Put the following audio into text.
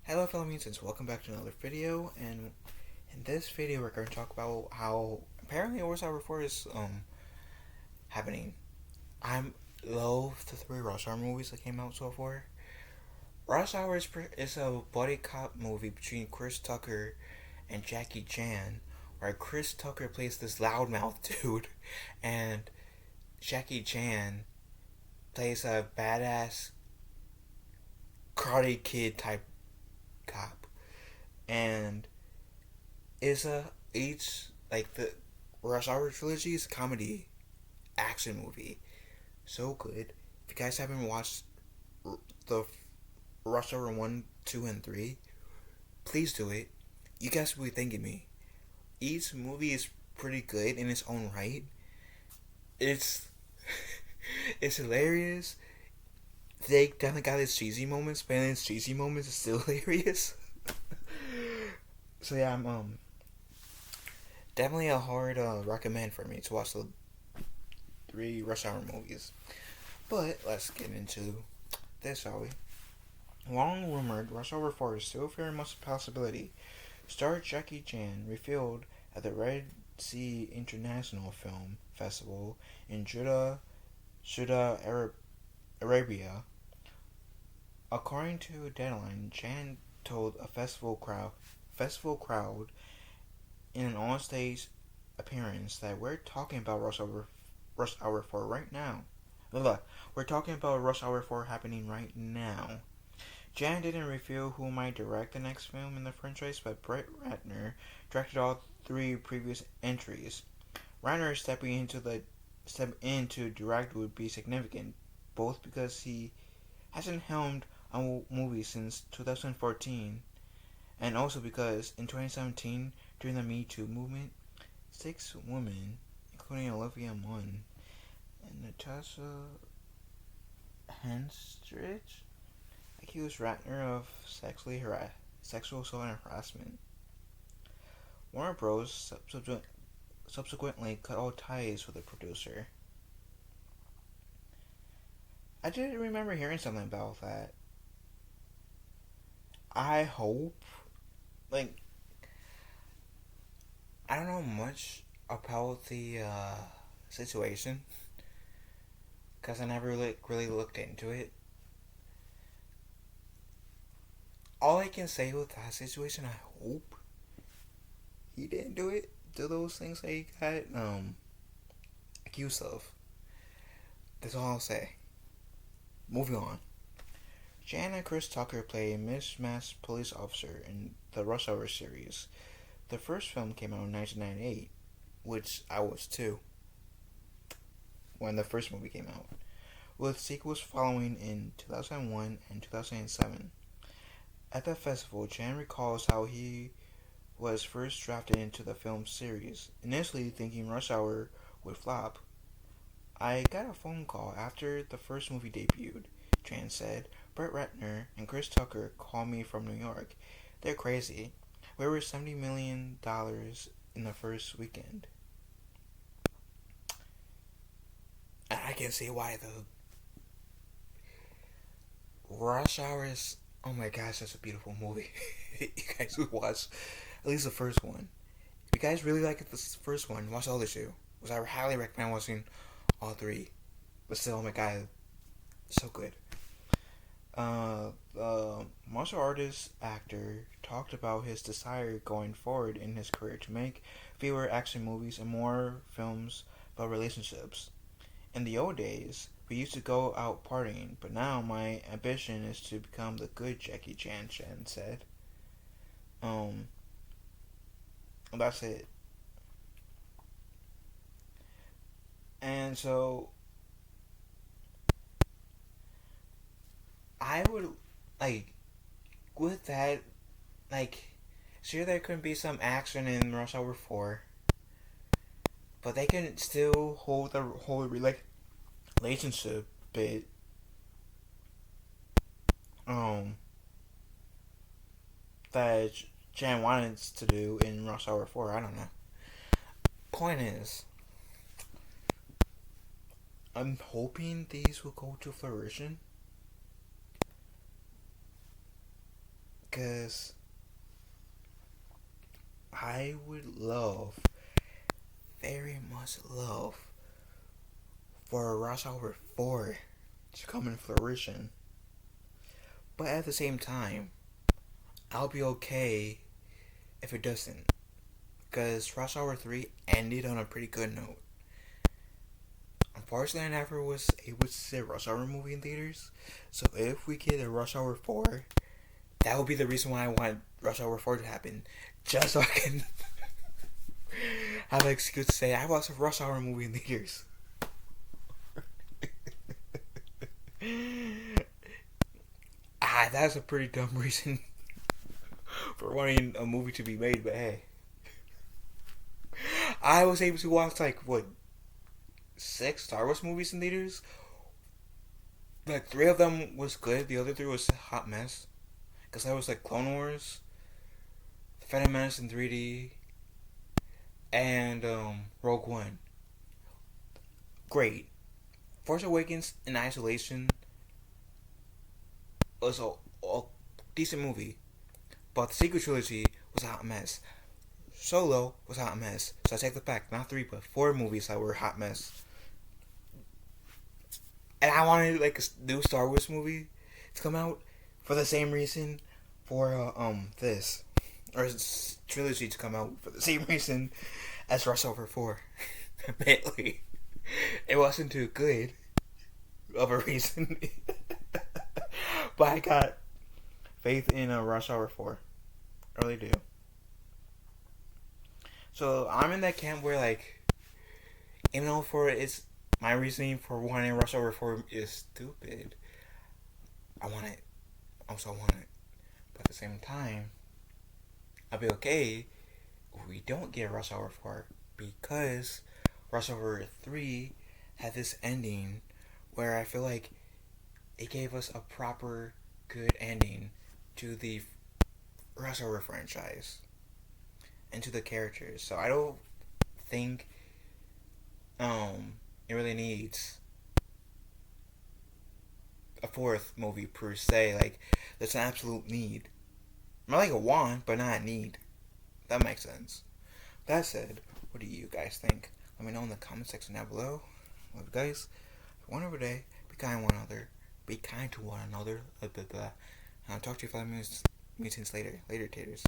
Hello fellow mutants, welcome back to another video, and in this video we're going to talk about how apparently Rush Hour 4 is happening. I'm love the three Rush Hour movies that came out so far. Rush Hour is a buddy cop movie between Chris Tucker and Jackie Chan, where Chris Tucker plays this loudmouth dude, and Jackie Chan plays a badass Karate Kid type cop. And is each like the Rush Hour trilogy is a comedy action movie. So good. If you guys haven't watched the Rush Hour 1, 2, and 3, please do it. You guys will be thanking me. Each movie is pretty good in its own right. It's it's hilarious. They definitely got its cheesy moments, but in its cheesy moments it's still hilarious. So yeah, I'm definitely a hard recommend for me to watch the three Rush Hour movies. But let's get into this, shall we? Long rumored, Rush Hour 4 is still very much a possibility. Star Jackie Chan revealed at the Red Sea International Film Festival in Jeddah, Arabia. According to Deadline, Chan told a festival crowd in an on-stage appearance that we're talking about Rush Hour 4 right now. Look, we're talking about Rush Hour 4 happening right now. Jan didn't reveal who might direct the next film in the franchise, but Brett Ratner directed all three previous entries. Ratner step in to direct would be significant, both because he hasn't helmed a movie since 2014, and also because in 2017, during the Me Too movement, 6 women, including Olivia Munn and Natasha Henstridge, accused Ratner of sexual assault and harassment. Warner Bros. Subsequently cut all ties with the producer. I did remember hearing something about that. I hope, like, I don't know much about the situation because I never really looked into it. All I can say with that situation, I hope he didn't do those things that he got accused of. That's all I'll say. Moving on. Jan and Chris Tucker play a mismatched police officer in the Rush Hour series. The first film came out in 1998, which I was too when the first movie came out, with sequels following in 2001 and 2007. At the festival, Jan recalls how he was first drafted into the film series, initially thinking Rush Hour would flop. I got a phone call after the first movie debuted, Chan said. Brett Ratner and Chris Tucker called me from New York. They're crazy. We were $70 million in the first weekend. And I can see why the Rush Hour is. Oh my gosh, that's a beautiful movie. You guys would watch at least the first one. If you guys really like the first one, watch the other two. Which I highly recommend watching all three. But still, oh my god, so good. The martial artist actor talked about his desire going forward in his career to make fewer action movies and more films about relationships. In the old days, we used to go out partying, but now my ambition is to become the good Jackie Chan, Chan said. Um, that's it. And so, I would, like, with that, like, sure there could be some action in Rush Hour 4, but they can still hold the whole relationship bit, um, that Chan wanted to do in Rush Hour 4. I don't know. Point is, I'm hoping these will go to fruition. Because I would love, very much love, for Rush Hour 4 to come in fruition. But at the same time, I'll be okay if it doesn't. Because Rush Hour 3 ended on a pretty good note. Unfortunately, I never was able to see a Rush Hour movie in theaters. So if we get a Rush Hour 4, that would be the reason why I want Rush Hour 4 to happen. Just so I can have an excuse to say I watched a Rush Hour movie in theaters. That's a pretty dumb reason for wanting a movie to be made, but hey. I was able to watch, like, what, 6 Star Wars movies in theaters? Like, 3 of them was good, the other 3 was a hot mess. Because that was, like, Clone Wars, The Phantom Menace in 3D, and Rogue One. Great. Force Awakens in isolation was a decent movie, but the sequel trilogy was a hot mess. Solo was a hot mess, so I take that back. Not 3, but 4 movies that were a hot mess. And I wanted like a new Star Wars movie to come out for the same reason for this or trilogy to come out for the same reason as Rush Hour 4. Admittedly, it wasn't too good of a reason, but I got faith in Rush Hour 4. I really do. So I'm in that camp where, like, even though for it's my reasoning for wanting Rush Hour 4 is stupid, I want it. Also want it. But at the same time, I'll be okay if we don't get Rush Hour 4 because Rush Hour 3 had this ending where I feel like it gave us a proper good ending to the Rush Hour franchise and to the characters. So I don't think it really needs a 4th movie per se. Like, that's an absolute need. Not like a want, but not a need. That makes sense. That said, what do you guys think? Let me know in the comment section down below. Love you guys. One over day. Be kind to one another. Be kind to one another. Blah, blah, blah. I'll talk to you 5 minutes later. Later, taters.